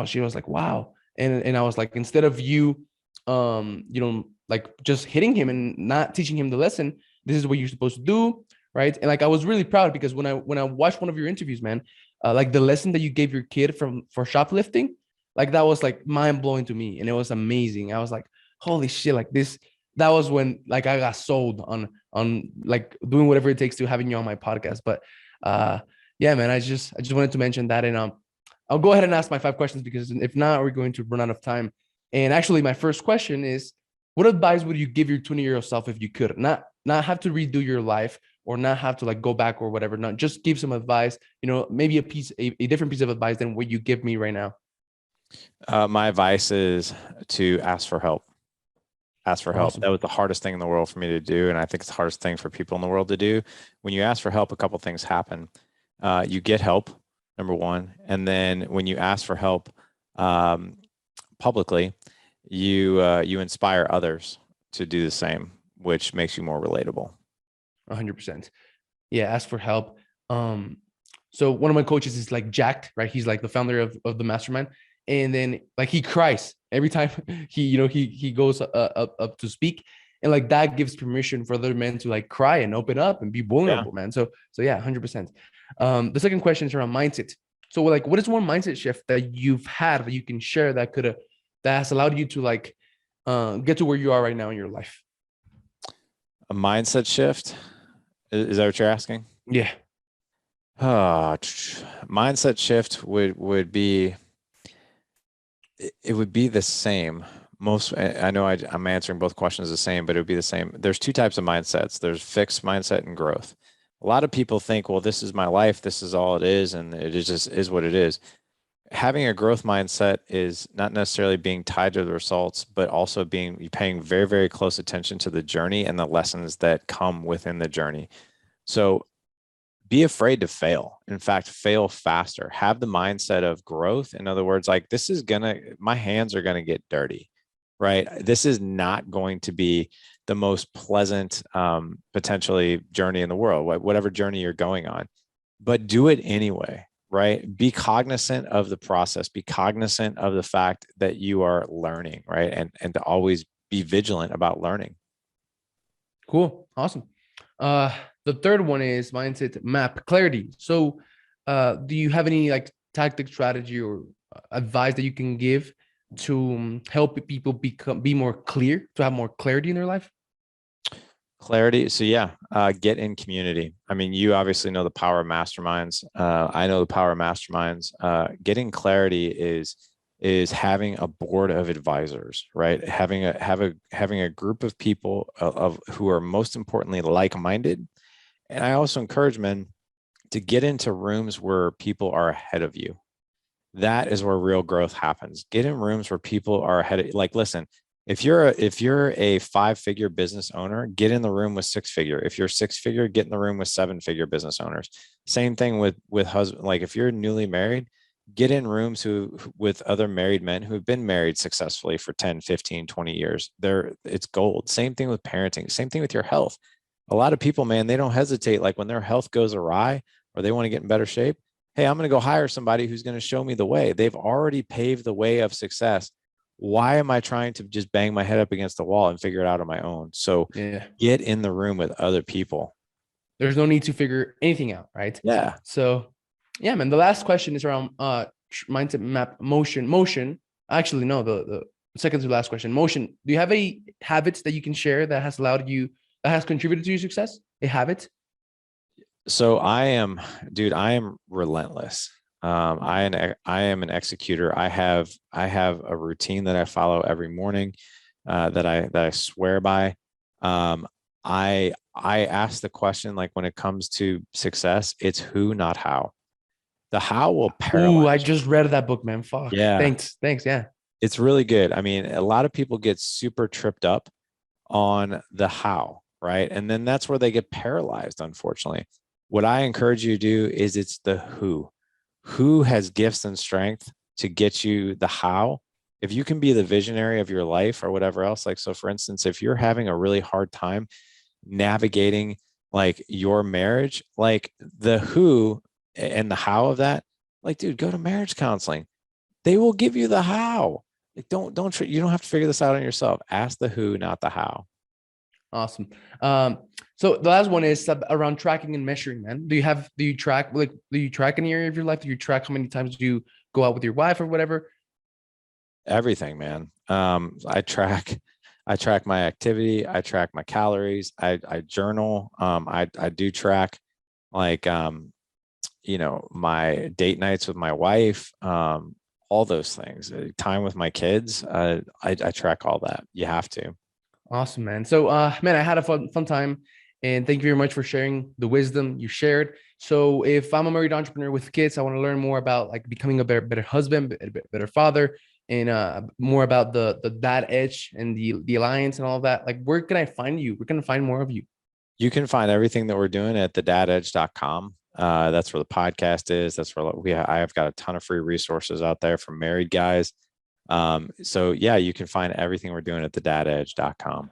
she was like, wow. And I was like, instead of you, like just hitting him and not teaching him the lesson, this is what you're supposed to do, right? And like I was really proud because when I watched one of your interviews, man, like the lesson that you gave your kid for shoplifting, like that was like mind blowing to me, and it was amazing. I was like, holy shit, like this. That was when like I got sold on like doing whatever it takes to having you on my podcast. But yeah, man, I just wanted to mention that. And I'll go ahead and ask my 5 questions because if not, we're going to run out of time. And actually, my first question is, what advice would you give your 20-year-old self if you could? Not have to redo your life or not have to like go back or whatever. Not just give some advice, maybe a different piece of advice than what you give me right now. My advice is to ask for help. Ask for help. Awesome. That was the hardest thing in the world for me to do. And I think it's the hardest thing for people in the world to do. When you ask for help, a couple things happen. You get help, number one. And then when you ask for help publicly, you inspire others to do the same, which makes you more relatable. 100%. Yeah, ask for help. So one of my coaches is like jacked, right? He's like the founder of the mastermind. And then like he cries every time he goes up to speak, and like that gives permission for other men to like cry and open up and be vulnerable, man. So yeah, 100%. The second question is around mindset. So like, what is one mindset shift that you've had that you can share that has allowed you to like get to where you are right now in your life? A mindset shift? Is that what you're asking? Yeah. Mindset shift would be, it would be the same. I know I'm answering both questions the same, but it would be the same. There's two types of mindsets. There's fixed mindset and growth. A lot of people think, well, this is my life, this is all it is, and it just is what it is. Having a growth mindset is not necessarily being tied to the results, but also paying very, very close attention to the journey and the lessons that come within the journey. So be afraid to fail. In fact, fail faster. Have the mindset of growth. In other words, like my hands are going to get dirty, right? This is not going to be the most pleasant, potentially journey in the world, whatever journey you're going on, but do it anyway, right? Be cognizant of the process, be cognizant of the fact that you are learning, right? And to always be vigilant about learning. Cool. Awesome. The third one is mindset map clarity. So, do you have any like tactic, strategy, or advice that you can give to help people be more clear, to have more clarity in their life? Clarity. So yeah, get in community. I mean, you obviously know the power of masterminds. I know the power of masterminds. Getting clarity is having a board of advisors, right? Having a group of people of who are most importantly like-minded. And I also encourage men to get into rooms where people are ahead of you. That is where real growth happens. Get in rooms where people are ahead of, like, listen, if you're a 5-figure business owner, get in the room with 6-figure. If you're 6-figure, get in the room with 7-figure business owners. Same thing with husband. Like if you're newly married, get in rooms with other married men who have been married successfully for 10, 15, 20 years. It's gold. Same thing with parenting. Same thing with your health. A lot of people, man, they don't hesitate. Like when their health goes awry or they want to get in better shape, hey, I'm going to go hire somebody who's going to show me the way. They've already paved the way of success. Why am I trying to just bang my head up against the wall and figure it out on my own? So Yeah. get in the room with other people. There's no need to figure anything out, right? Yeah. So, yeah, man. The last question is around mindset map motion. Actually, no, the second to last question. Motion. Do you have any habits that you can share that has contributed to your success? A habit? So I am relentless. I am an executor. I have a routine that I follow every morning, that I swear by. I ask the question, like when it comes to success, it's who, not how. The how will paralyze. Ooh, I just read that book, man. Fuck. Yeah. Thanks. Yeah. It's really good. I mean, a lot of people get super tripped up on the how, right? And then that's where they get paralyzed, unfortunately. What I encourage you to do is it's the who. Who has gifts and strength to get you the how? If you can be the visionary of your life or whatever else, like, so for instance, if you're having a really hard time navigating like your marriage, like the who and the how of that, like, dude, go to marriage counseling. They will give you the how. Like, you don't have to figure this out on yourself. Ask the who, not the how. Awesome. So the last one is around tracking and measuring, man. Do you track any area of your life? Do you track how many times do you go out with your wife or whatever? Everything, man. I track my activity. I track my calories. I journal. I do track like, my date nights with my wife, all those things, time with my kids. I track all that. You have to. Awesome, man. So, man, I had a fun time, and thank you very much for sharing the wisdom you shared. So, if I'm a married entrepreneur with kids, I want to learn more about like becoming a better husband, better father, and more about the dad edge and the alliance and all of that. Like, where can I find you? Where can I find more of you? You can find everything that we're doing at thedadedge.com. That's where the podcast is. That's where I have got a ton of free resources out there for married guys. So yeah, you can find everything we're doing at thedadedge.com.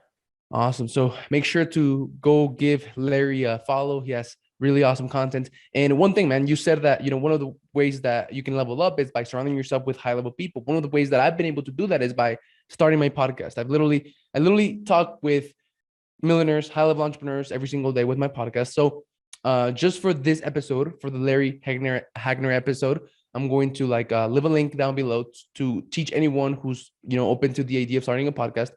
Awesome. So make sure to go give Larry a follow. He has really awesome content. And one thing, man, you said that, one of the ways that you can level up is by surrounding yourself with high level people. One of the ways that I've been able to do that is by starting my podcast. I literally talk with millionaires, high level entrepreneurs every single day with my podcast. So just for this episode, for the Larry Hagner episode, I'm going to leave a link down below to teach anyone who's, open to the idea of starting a podcast,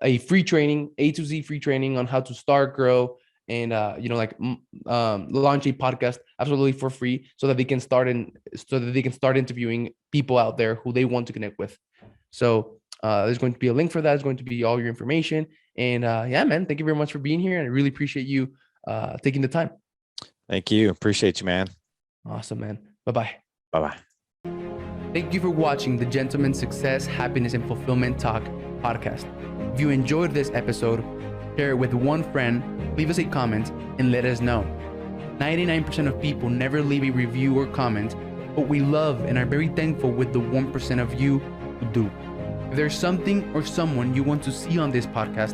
a free training, A to Z free training on how to start, grow, and, launch a podcast absolutely for free so that they can start interviewing people out there who they want to connect with. So there's going to be a link for that. It's going to be all your information. And yeah, man, thank you very much for being here. And I really appreciate you taking the time. Thank you. Appreciate you, man. Awesome, man. Bye-bye. Bye-bye. Thank you for watching the Gentleman Success, Happiness, and Fulfillment Talk podcast. If you enjoyed this episode, share it with one friend, leave us a comment, and let us know. 99% of people never leave a review or comment, but we love and are very thankful with the 1% of you who do. If there's something or someone you want to see on this podcast,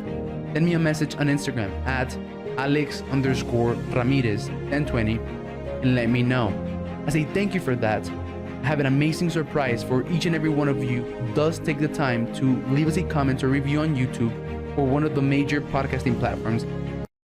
send me a message on Instagram at Alex_Ramirez1020 and let me know. As a thank you for that, I have an amazing surprise for each and every one of you who does take the time to leave us a comment or review on YouTube or one of the major podcasting platforms,